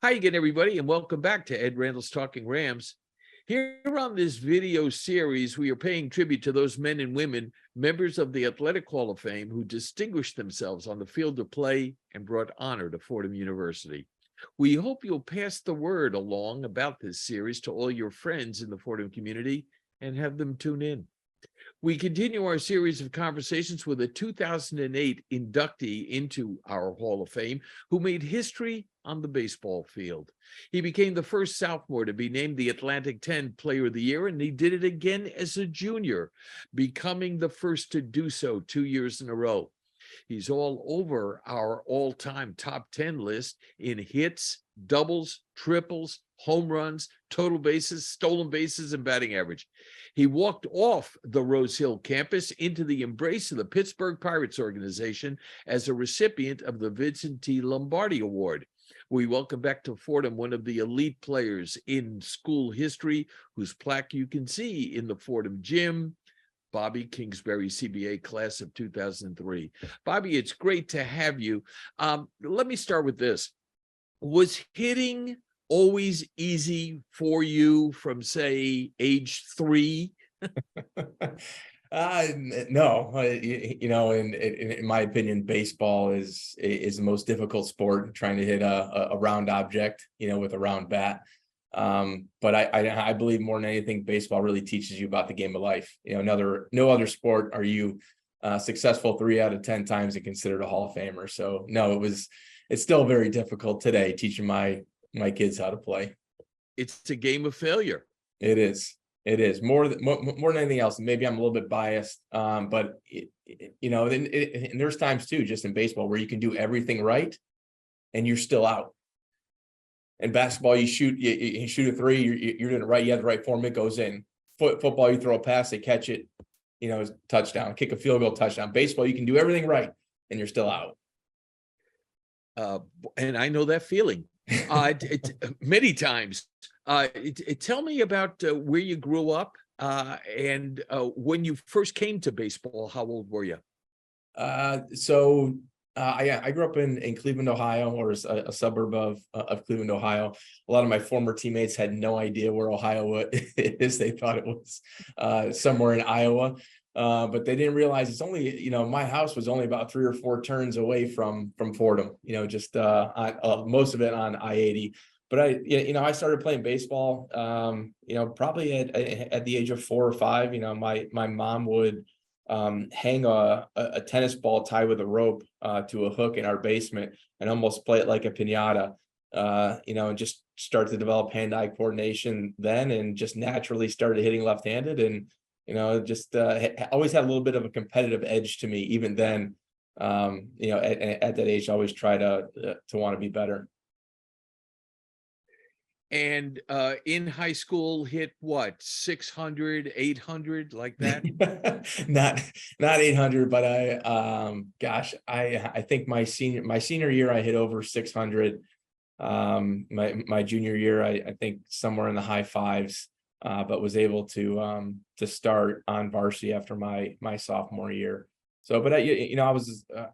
Hi again, everybody, and welcome back to Ed Randall's Talking Rams. Here on this video series, we are paying tribute to those men and women, members of the Athletic Hall of Fame, who distinguished themselves on the field of play and brought honor to Fordham University. We hope you'll pass the word along about this series to all your friends in the Fordham community and have them tune in. We continue our series of conversations with a 2008 inductee into our Hall of Fame who made history on the baseball field. He became the first sophomore to be named the Atlantic 10 Player of the Year, and he did it again as a junior, becoming the first to do so 2 years in a row. He's all over our all-time top 10 list in hits, doubles, triples, home runs, total bases, stolen bases, and batting average. He walked off the Rose Hill campus into the embrace of the Pittsburgh Pirates organization as a recipient of the Vincent T. Lombardi Award. We welcome back to Fordham one of the elite players in school history, whose plaque you can see in the Fordham gym, Bobby Kingsbury, CBA class of 2003. Bobby, it's great to have you. Let me start with this. Was hitting always easy for you from, say, age 3? No, in my opinion, baseball is the most difficult sport, trying to hit a round object, with a round bat. But I believe more than anything, baseball really teaches you about the game of life. No other sport are you successful 3 out of 10 times and considered a Hall of Famer. So no, it's still very difficult today teaching my kids how to play. It's a game of failure. It is. It is more than anything else. Maybe I'm a little bit biased, but and there's times too, just in baseball, where you can do everything right and you're still out. In basketball, you shoot a three, you're doing it right. You have the right form, it goes in. Football, you throw a pass, they catch it, touchdown. Kick a field goal, touchdown. Baseball, you can do everything right and you're still out. And I know that feeling many times. Tell me about where you grew up and when you first came to baseball. How old were you? I grew up in Cleveland, Ohio, or a suburb of Cleveland, Ohio. A lot of my former teammates had no idea where Ohio is. They thought it was somewhere in Iowa, but they didn't realize it's only, my house was only about 3 or 4 turns away from Fordham. Just most of it on I-80. But I started playing baseball, probably at the age of 4 or 5. My mom would hang a tennis ball tied with a rope to a hook in our basement and almost play it like a piñata, and just start to develop hand-eye coordination then, and just naturally started hitting left-handed, and always had a little bit of a competitive edge to me even then. At that age, I always try to want to be better. And in high school, hit what, 600, 800, like that? not 800, but I think my senior year I hit over 600. My junior year I think somewhere in the high 5s, but was able to start on varsity after my sophomore year. So, but I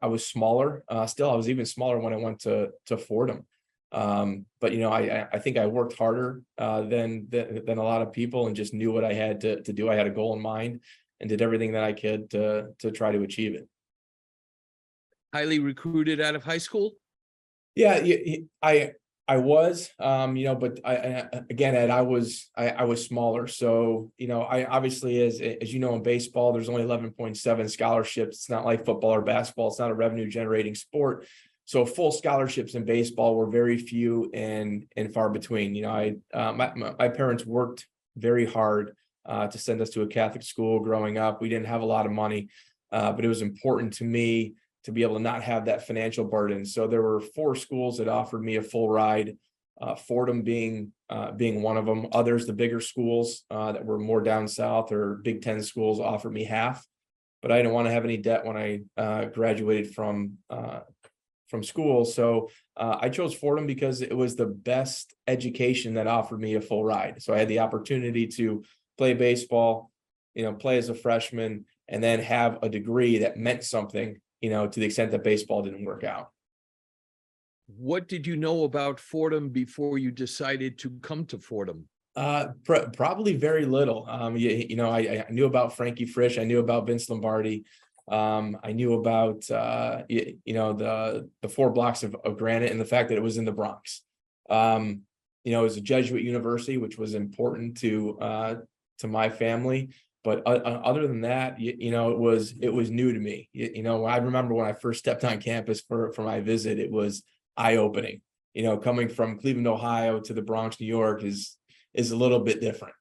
was smaller. Still, I was even smaller when I went to Fordham. But I think I worked harder than a lot of people, and just knew what I had to do. I had a goal in mind and did everything that I could to try to achieve it. Highly recruited out of high school? Yeah, I was, but again, Ed, I was smaller. So, I obviously, as in baseball, there's only 11.7 scholarships. It's not like football or basketball. It's not a revenue generating sport. So full scholarships in baseball were very few and far between. My parents worked very hard to send us to a Catholic school growing up. We didn't have a lot of money, but it was important to me to be able to not have that financial burden. So there were 4 schools that offered me a full ride, Fordham being one of them. Others, the bigger schools that were more down south, or Big Ten schools, offered me half. But I didn't want to have any debt when I graduated from school. So I chose Fordham because it was the best education that offered me a full ride. So I had the opportunity to play baseball, play as a freshman, and then have a degree that meant something, to the extent that baseball didn't work out. What did you know about Fordham before you decided to come to Fordham? Probably very little. I knew about Frankie Frisch. I knew about Vince Lombardi. I knew about the 4 blocks of granite and the fact that it was in the Bronx. It was a Jesuit university, which was important to my family. But other than that, it was new to me. I remember when I first stepped on campus for my visit, it was eye-opening. Coming from Cleveland, Ohio to the Bronx, New York is a little bit different,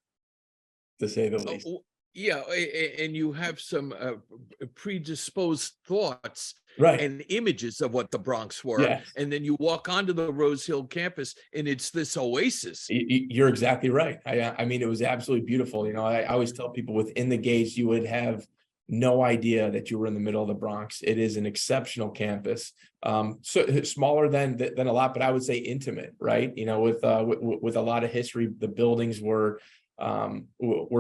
to say the least. Yeah, and you have some predisposed thoughts Right. and images of what the Bronx were. Yes. And then you walk onto the Rose Hill campus and it's this oasis. You're exactly right. I mean, it was absolutely beautiful. I always tell people within the gates, you would have no idea that you were in the middle of the Bronx. It is an exceptional campus. So smaller than a lot, but I would say intimate, right? With a lot of history. The buildings were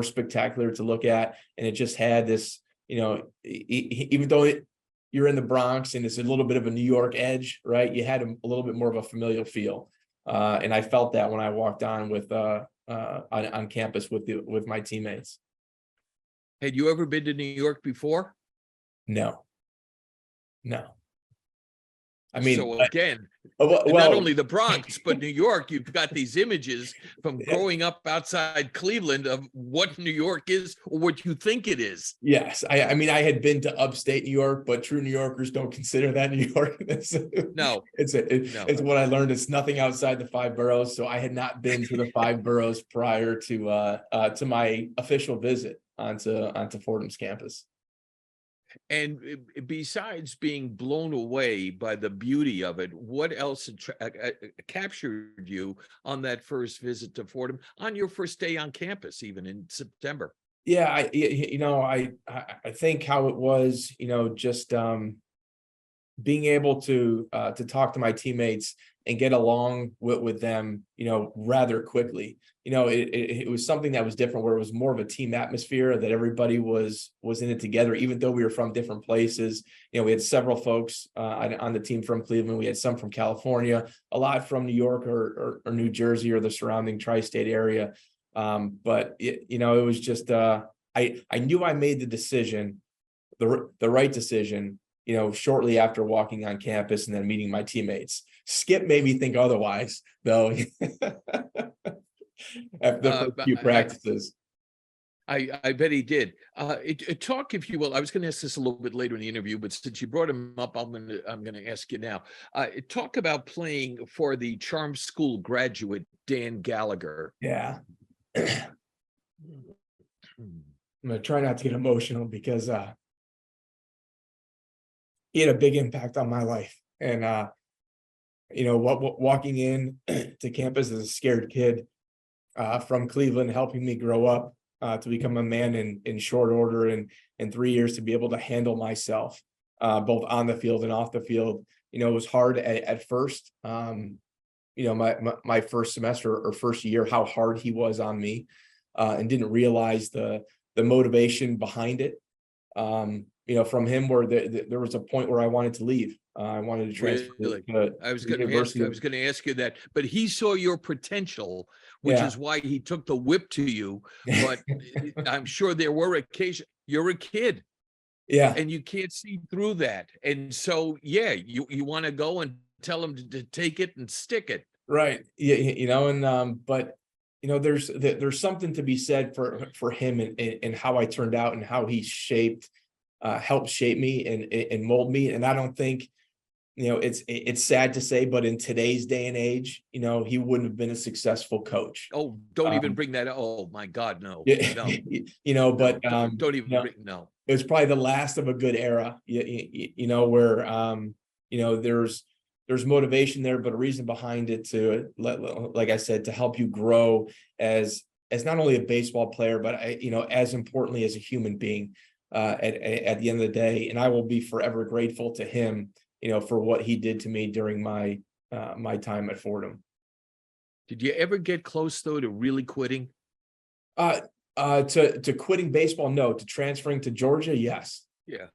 spectacular to look at, and it just had this, even though you're in the Bronx and it's a little bit of a New York edge, right? You had a little bit more of a familial feel, and I felt that when I walked on on campus with my teammates. Had you ever been to New York before? No. I mean, so again, well, not only the Bronx, but New York, you've got these images from growing up outside Cleveland of what New York is or what you think it is. Yes. I mean, I had been to upstate New York, but true New Yorkers don't consider that New York. No. It's what I learned. It's nothing outside the 5 boroughs. So I had not been to the 5 boroughs prior to my official visit onto Fordham's campus. And besides being blown away by the beauty of it, what else captured you on that first visit to Fordham, on your first day on campus, even in September? Yeah, I think how it was, just being able to talk to my teammates and get along with them, rather quickly. It was something that was different, where it was more of a team atmosphere, that everybody was in it together, even though we were from different places. We had several folks on the team from Cleveland. We had some from California, a lot from New York or New Jersey or the surrounding tri-state area. But it was just I knew I made the decision, the right decision, shortly after walking on campus and then meeting my teammates. Skip made me think otherwise, though. After the few practices. I bet he did. Talk, if you will. I was going to ask this a little bit later in the interview, but since you brought him up, I'm going to ask you now. Talk about playing for the charm school graduate Dan Gallagher. Yeah. I'm going to try not to get emotional because he had a big impact on my life. And walking in to campus as a scared kid from Cleveland, helping me grow up to become a man in short order, and in 3 years to be able to handle myself both on the field and off the field. It was hard at first. My first semester or first year, how hard he was on me, and didn't realize the motivation behind it. From him, where there was a point where I wanted to leave. I wanted to transfer. Really? I was going to ask you that, but he saw your potential, which is why he took the whip to you. But I'm sure there were occasions. You're a kid, and you can't see through that. And so, you want to go and tell him to take it and stick it. Right. But there's something to be said for him and how I turned out and how he helped shape me and mold me. And I don't think, it's sad to say, but in today's day and age, he wouldn't have been a successful coach. Oh, don't even bring that up. Oh my God, no. No. But don't even bring, no. It was probably the last of a good era, where there's motivation there, but a reason behind it to, like I said, to help you grow as not only a baseball player, but as importantly as a human being at the end of the day. And I will be forever grateful to him, for what he did to me during my time at Fordham. Did you ever get close though to really quitting? To quitting baseball, no. To transferring to Georgia, yes. Yeah.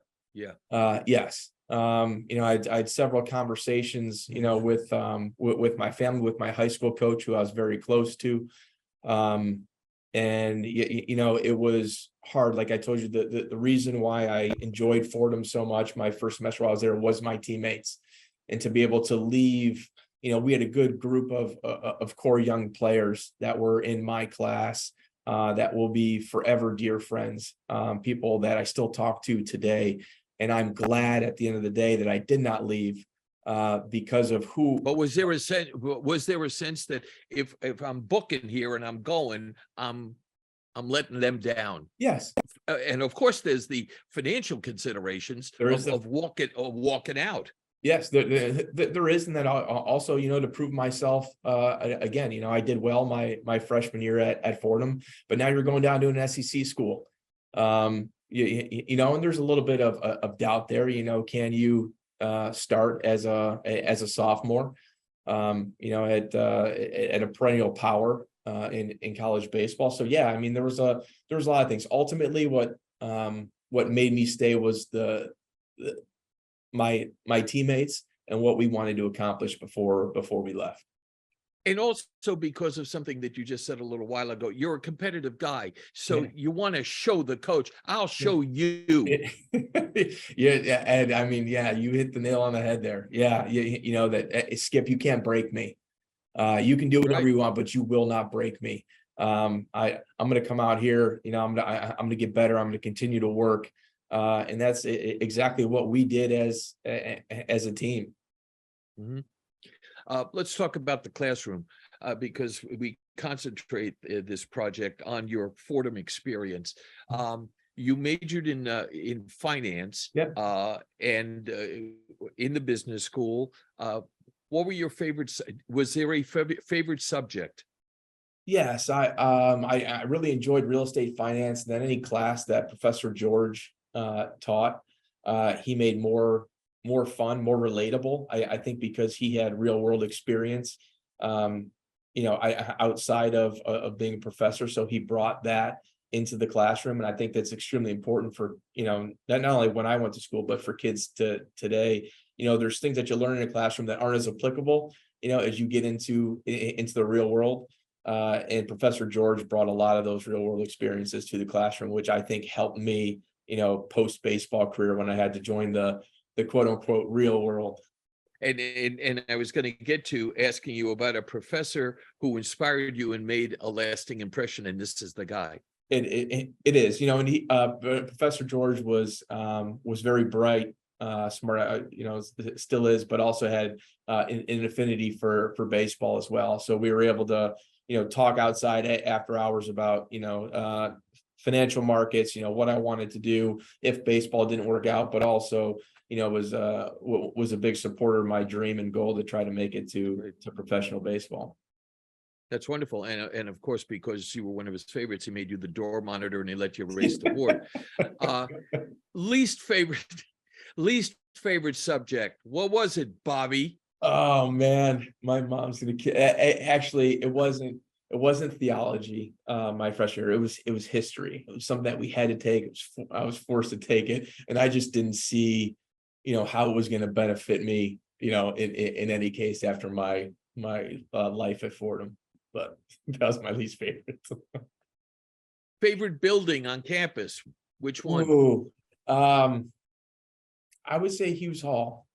Yes. I had several conversations, with my family, with my high school coach, who I was very close to. And it was hard. Like I told you, the reason why I enjoyed Fordham so much my first semester while I was there was my teammates, and to be able to leave. We had a good group of core young players that were in my class, that will be forever dear friends, people that I still talk to today. And I'm glad at the end of the day that I did not leave, because of who. But was there a sense that if I'm booking here and I'm going, I'm letting them down? Yes. And of course, there's the financial considerations of walking out. Yes, there is, and then also, to prove myself again. I did well my freshman year at Fordham, but now you're going down to an SEC school. And there's a little bit of doubt there. Can you start as a sophomore? At a perennial power in college baseball. So yeah, I mean, there was a lot of things. Ultimately, what made me stay was my teammates and what we wanted to accomplish before we left. And also because of something that you just said a little while ago, you're a competitive guy. So you want to show the coach, I'll show you. Yeah. And I mean, yeah, you hit the nail on the head there. Yeah. That Skip, you can't break me. You can do whatever you want, but you will not break me. I'm going to come out here, I'm going to get better. I'm going to continue to work. And that's exactly what we did as a team. Mm-hmm. Let's talk about the classroom, because we concentrate this project on your Fordham experience. You majored in finance, and in the business school. What were your favorites? Was there a favorite subject? Yes, I really enjoyed real estate finance. And then any class that Professor George taught, he made more fun, more relatable. I think because he had real world experience, outside of being a professor. So he brought that into the classroom. And I think that's extremely important for, not only when I went to school, but for kids today. There's things that you learn in a classroom that aren't as applicable, as you get into the real world. And Professor George brought a lot of those real world experiences to the classroom, which I think helped me, post baseball career when I had to join the quote unquote real world. And I was going to get to asking you about a professor who inspired you and made a lasting impression, and this is the guy. It is, and Professor George was very bright, smart, still is, but also had an affinity for baseball as well. So we were able to, talk outside after hours about, financial markets, what I wanted to do if baseball didn't work out, but also, was a big supporter of my dream and goal to try to make it to professional baseball. That's wonderful. And of course, because you were one of his favorites, he made you the door monitor and he let you race the board. Least favorite subject. What was it, Bobby? Oh man, my mom's gonna kill. Actually, it wasn't theology my freshman year. It was history. It was something that we had to take. I was forced to take it, and I just didn't see, how it was going to benefit me, in any case after my life at Fordham. But that was my least favorite. Favorite building on campus? Which one? Ooh, I would say Hughes Hall,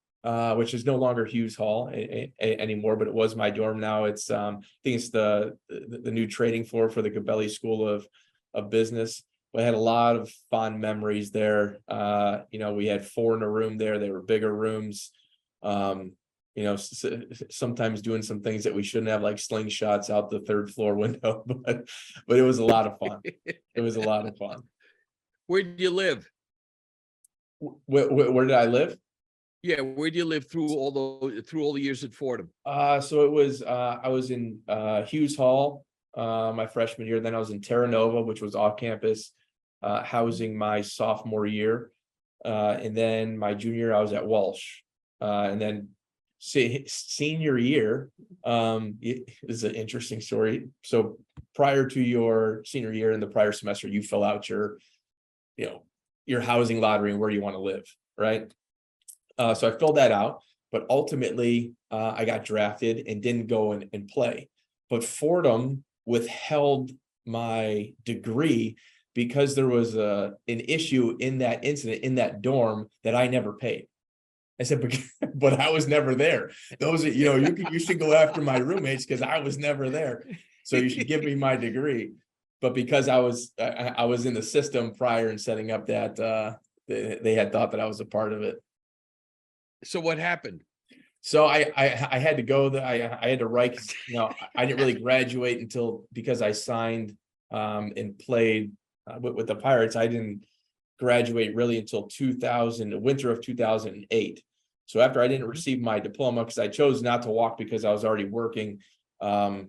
which is no longer Hughes Hall anymore, but it was my dorm. Now it's I think it's the new trading floor for the Gabelli School of Business. We had a lot of fond memories there. We had 4 in a room there. They were bigger rooms. Sometimes doing some things that we shouldn't have, like slingshots out the 3rd floor window, but it was a lot of fun. It was a lot of fun. Where did you live? Where did I live? Yeah, where do you live through all the years at Fordham? So it was I was in Hughes Hall my freshman year. Then I was in Terra Nova, which was off campus housing my sophomore year. And then my junior year, I was at Walsh. And then senior year is an interesting story. So prior to your senior year in the prior semester, you fill out your housing lottery and where you want to live, right? So I filled that out, but ultimately I got drafted and didn't go and play. But Fordham withheld my degree because there was an issue in that incident in that dorm that I never paid. I said, but I was never there. Those, you should go after my roommates because I was never there. So you should give me my degree. But because I was in the system prior and setting up that, they had thought that I was a part of it. So what happened? So I had to go. I had to write. I didn't really graduate until because I signed and played with the Pirates. I didn't graduate really until the winter of 2008. So after I didn't receive my diploma, because I chose not to walk because I was already working, that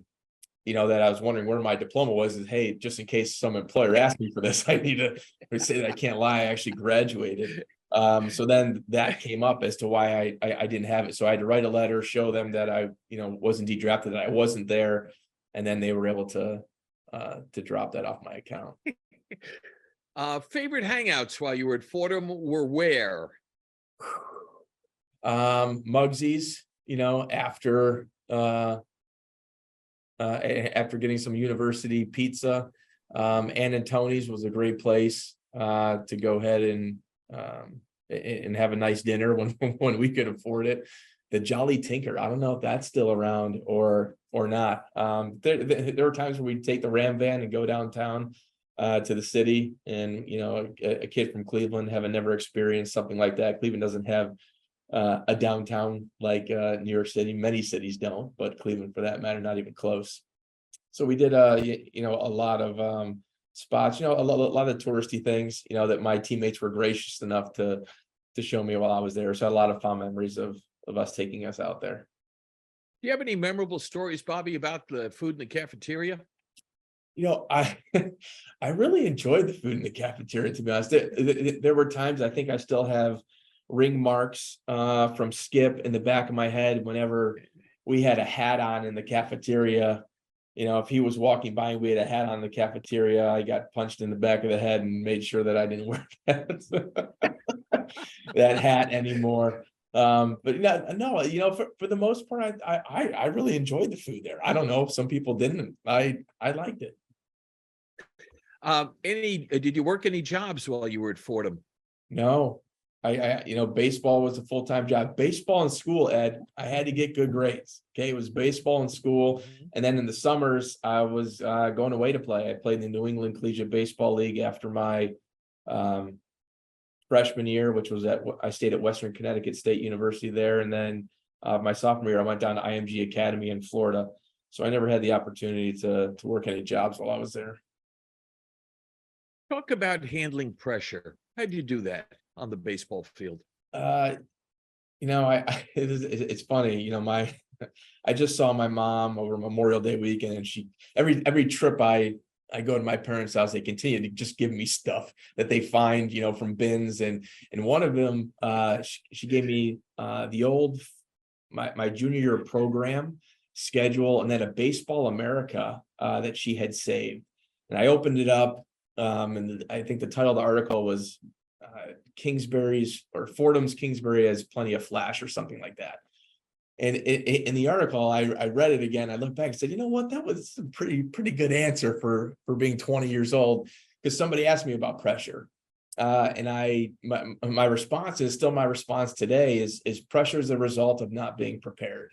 I was wondering where my diploma was. Is, hey, just in case some employer asked me for this, I need to say that I can't lie. I actually graduated. So then that came up as to why I didn't have it. So I had to write a letter, show them that I, was indeed drafted, that I wasn't there, and then they were able to drop that off my account. Favorite hangouts while you were at Fordham were where? Mugsy's, after getting some university pizza. Ann and Tony's was a great place to go ahead and have a nice dinner when we could afford it. The Jolly Tinker, I don't know if that's still around or not. There were times where we'd take the Ram van and go downtown to the city, and a kid from Cleveland, having never experienced something like that. Cleveland doesn't have a downtown like New York City. Many cities don't, but Cleveland, for that matter, not even close. So we did a lot of spots, a lot of touristy things, that my teammates were gracious enough to show me while I was there. So I had a lot of fond memories of us taking us out there. Do you have any memorable stories, Bobby, about the food in the cafeteria? I I really enjoyed the food in the cafeteria, to be honest. There were times I think I still have ring marks from Skip in the back of my head whenever we had a hat on in the cafeteria. If he was walking by and we had a hat on in the cafeteria, I got punched in the back of the head and made sure that I didn't wear that hat anymore. But no, for the most part, I really enjoyed the food there. I don't know if some people didn't. I liked it. Did you work any jobs while you were at Fordham? No, baseball was a full-time job. Baseball in school, Ed, I had to get good grades. Okay, it was baseball in school, and then in the summers I was going away to play. I played in the New England Collegiate Baseball League after my freshman year, which was I stayed at Western Connecticut State University there, and then my sophomore year I went down to IMG Academy in Florida. So I never had the opportunity to work any jobs while I was there. Talk about handling pressure. How do you do that on the baseball field? It's funny, I just saw my mom over Memorial Day weekend, and she every trip I go to my parents' house, they continue to just give me stuff that they find, from bins, and one of them, she gave me the old my junior year program schedule, and then a Baseball America that she had saved, and I opened it up, and I think the title of the article was Kingsbury's or Fordham's Kingsbury has plenty of flash or something like that. And in the article, I read it again. I looked back and said, you know what, that was a pretty good answer for being 20 years old, because somebody asked me about pressure. And my response is still my response today is pressure is the result of not being prepared.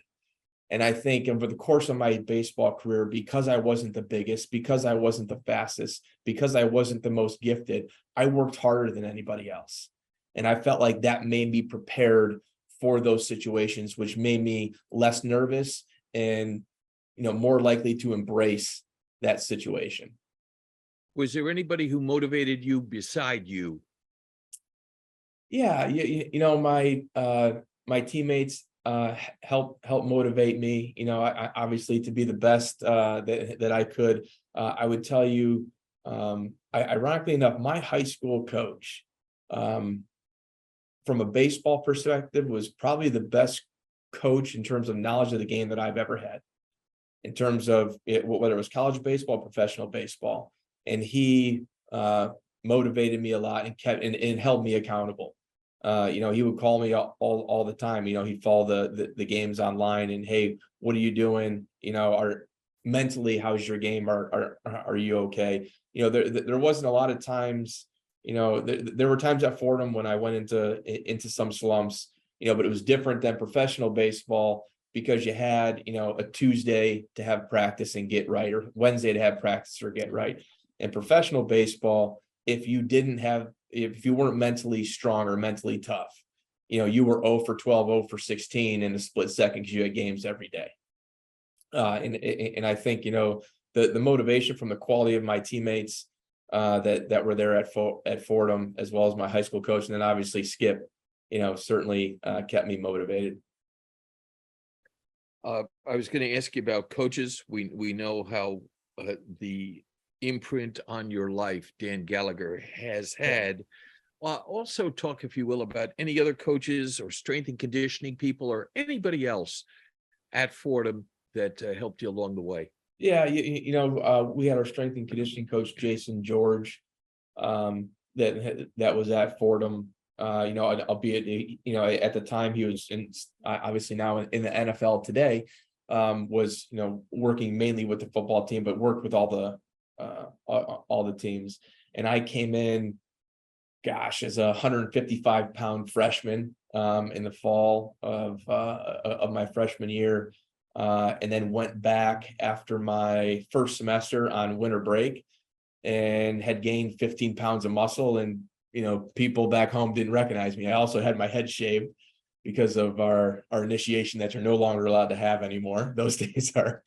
And I think over the course of my baseball career, because I wasn't the biggest, because I wasn't the fastest, because I wasn't the most gifted, I worked harder than anybody else. And I felt like that made me prepared for those situations, which made me less nervous and, more likely to embrace that situation. Was there anybody who motivated you beside you? Yeah, my teammates help motivate me, I obviously to be the best that I could. I would tell you, ironically enough, my high school coach, from a baseball perspective, was probably the best coach in terms of knowledge of the game that I've ever had, in terms of whether it was college baseball, professional baseball. And he motivated me a lot and kept and held me accountable. He would call me all the time. He'd follow the games online and, hey, what are you doing? Are mentally, how's your game? Are you okay? There wasn't a lot of times, there were times at Fordham when I went into some slumps, but it was different than professional baseball because you had, a Tuesday to have practice and get right, or Wednesday to have practice or get right. In professional baseball, if you weren't mentally strong or mentally tough, you were 0 for 12, 0 for 16 in a split second because you had games every day. And I think, the motivation from the quality of my teammates that were there at Fordham, as well as my high school coach, and then obviously Skip, certainly kept me motivated. I was going to ask you about coaches. We know how the imprint on your life Dan Gallagher has had. Also talk, if you will, about any other coaches or strength and conditioning people or anybody else at Fordham that helped you along the way. Yeah, we had our strength and conditioning coach, Jason George, that was at Fordham. Albeit, at the time he was obviously now in the NFL today, was, working mainly with the football team, but worked with all the teams. And I came in, as a 155-pound freshman in the fall of my freshman year, and then went back after my first semester on winter break and had gained 15 pounds of muscle. And people back home didn't recognize me. I also had my head shaved because of our initiation that you're no longer allowed to have anymore. Those days are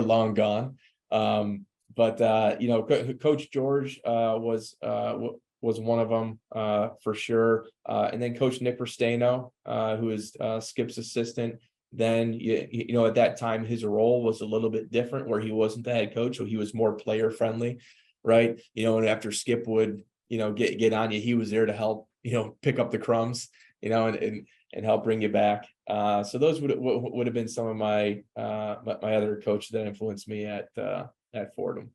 long gone. But Coach George was one of them for sure. And then Coach Nick Restaino, who is Skip's assistant. Then, at that time, his role was a little bit different where he wasn't the head coach, so he was more player friendly, right? And after Skip would, get on you, he was there to help, pick up the crumbs, and help bring you back. So those would have been some of my other coaches that influenced me at Fordham.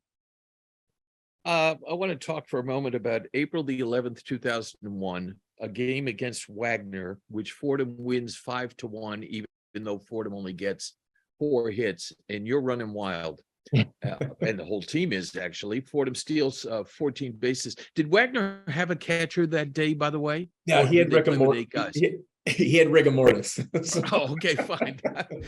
I want to talk for a moment about April the 11th, 2001, a game against Wagner, which Fordham wins 5-1, even though Fordham only gets 4 hits, and you're running wild. And the whole team is actually. Fordham steals 14 bases. Did Wagner have a catcher that day, by the way? Yeah, he had rigor mortis. He had rigor mortis. Oh, okay, fine.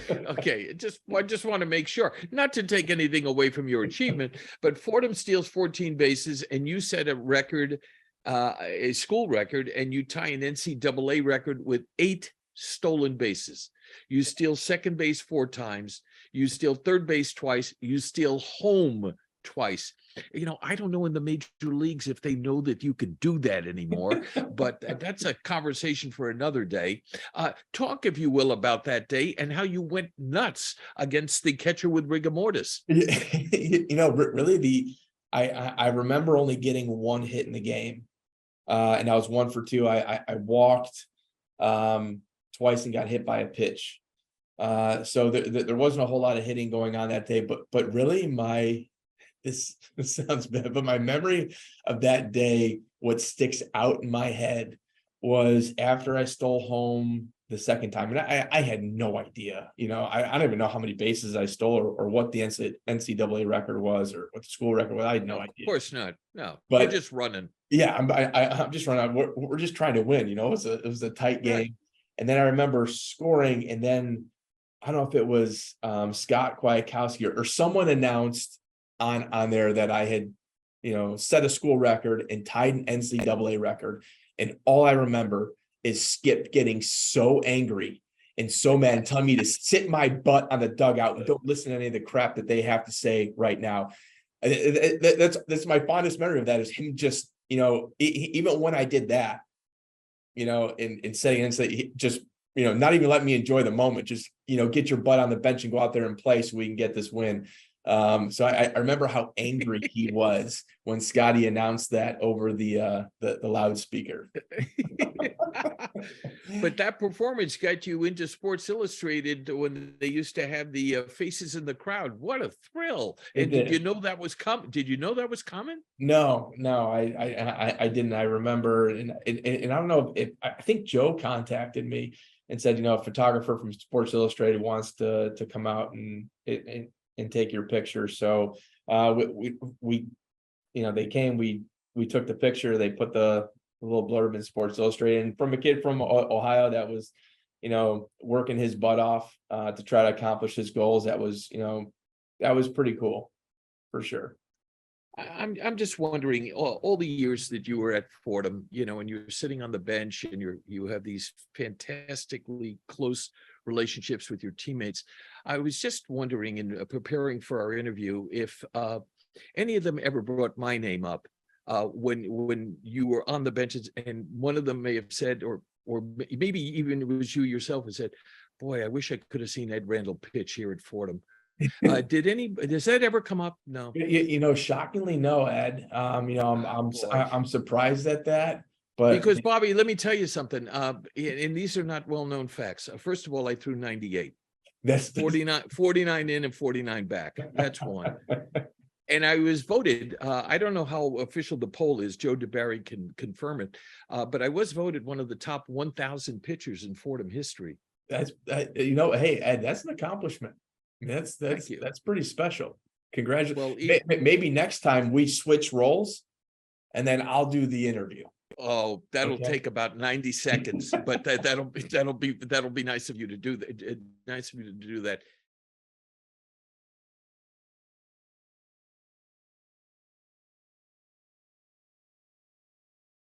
Okay, I just want to make sure, not to take anything away from your achievement, but Fordham steals 14 bases, and you set a record, a school record, and you tie an NCAA record with 8 stolen bases. You steal second base 4 times. You steal third base twice. You steal home twice. I don't know in the major leagues if they know that you could do that anymore, but that's a conversation for another day. Talk, if you will, about that day and how you went nuts against the catcher with rigor mortis. Really, I remember only getting 1 hit in the game, and I was 1 for 2. I walked twice and got hit by a pitch. So there wasn't a whole lot of hitting going on that day, but really this sounds bad, but my memory of that day, what sticks out in my head was after I stole home the second time, and I had no idea, I don't even know how many bases I stole or what the NCAA record was or what the school record was. I had no idea. Of course not. No, but you're just running. Yeah, I'm just running. We're just trying to win. It was a tight game. Right. And then I remember scoring, and then I don't know if it was Scott Kwiatkowski or someone announced on there that I had, set a school record and tied an NCAA record. And all I remember is Skip getting so angry and so mad and telling me to sit my butt on the dugout and don't listen to any of the crap that they have to say right now. That's my fondest memory of that, is him just, even when I did that, in setting and just, not even let me enjoy the moment, just, get your butt on the bench and go out there and play so we can get this win. So I remember how angry he was when Scotty announced that over the loudspeaker. But that performance got you into Sports Illustrated when they used to have the faces in the crowd. What a thrill! It And did you did. know that was coming? Did you know that was coming? No, I didn't. I remember, and I don't know if I think Joe contacted me and said, you know, a photographer from Sports Illustrated wants to come out and take your picture. So we you know, they came, we took the picture, they put the little blurb in Sports Illustrated, and from a kid from Ohio that was, you know, working his butt off to try to accomplish his goals. That was, you know, that was pretty cool for sure. I'm just wondering, all the years that you were at Fordham, you know, and you're sitting on the bench and you have these fantastically close relationships with your teammates. I was just wondering, in preparing for our interview, if any of them ever brought my name up when you were on the benches, and one of them may have said, or maybe even it was you yourself, who said, "Boy, I wish I could have seen Ed Randall pitch here at Fordham." Does that ever come up? No. You know, shockingly, no, Ed. You know, Boy. I'm surprised at that, but Because Bobby, let me tell you something. And these are not well-known facts. First of all, I threw 98, that's 49 in and 49 back. That's one. And I was voted. I don't know how official the poll is. Joe DeBerry can confirm it. But I was voted one of the top 1,000 pitchers in Fordham history. you know, hey, Ed, that's an accomplishment. That's Thank you. that's pretty special. Congratulations. Well, Maybe next time we switch roles, and then I'll do the interview. oh, that'll Okay. take about 90 seconds, but that'll be nice of you to do that. Nice of you to do that.